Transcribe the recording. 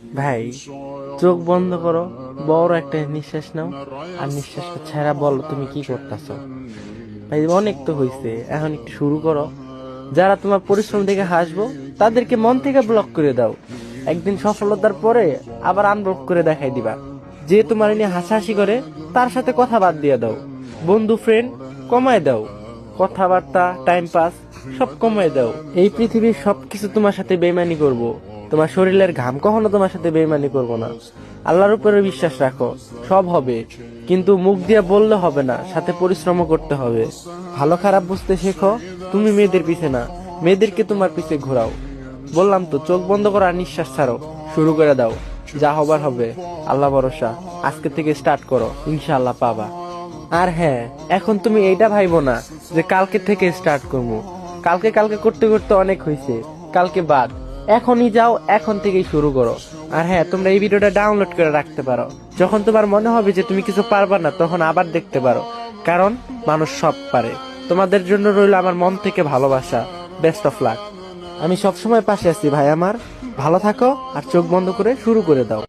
ভাই, চোখ বন্ধ করো, বড় একটা নিঃশ্বাস নাও, আর নিঃশ্বাসটা ছেড়া বলো তুমি কি করতেছো। ভাই অনেক তো হইছে, এখন একটু শুরু করো। যারা তোমার পরিশ্রম দেখে হাসবো তাদেরকে মন থেকে ব্লক করে দাও। একদিন সফলতার পরে আবার আনব্লক করে দেখাই দিবা। যে তোমার নিয়ে হাসাহাসি করে তার সাথে কথা বাদ দিয়ে দাও। বন্ধু ফ্রেন্ড কমায় দাও। কথাবার্তা টাইম পাস সব কমায় দাও। এই পৃথিবীর সবকিছু তোমার সাথে বেইমানি করব। তোমার শরীরের ঘাম কখনো তোমার সাথে বেইমানি করব না। আল্লাহর উপরে বিশ্বাস রাখো, সব হবে। কিন্তু মুখ দিয়ে বললে হবে না, সাথে পরিশ্রমও করতে হবে। ভালো খারাপ বুঝতে শেখো। তুমি মেয়েদের পিছে না, মেয়েদেরকে তোমার পিছে ঘোরাও। বললাম তো, চোখ বন্ধ করো আর নিঃশ্বাস ছাড়ো। শুরু করে দাও। যা হবার হবে। আল্লাহ ভরসা। আজকে থেকে স্টার্ট করো, ইনশাআল্লাহ পাবা। আর হ্যাঁ, এখন তুমি এইটা ভাইবো না যে কালকে থেকে স্টার্ট করবো। কালকে কালকে করতে করতে অনেক হয়েছে, কালকে বাদ। এখনই যাও, এখন থেকেই শুরু করো। আর হ্যাঁ, তোমরা এই ভিডিওটা ডাউনলোড করে রাখতে পারো। যখন তোমার মনে হবে যে তুমি কিছু পারবা না, তখন আবার দেখতে পারো। কারণ মানুষ সব পারে। তোমাদের জন্য রইল আমার মন থেকে ভালোবাসা। Best of luck. আমি সবসময় পাশে আছি ভাই আমার। ভালো থাকো আর চোখ বন্ধ করে শুরু করে দাও।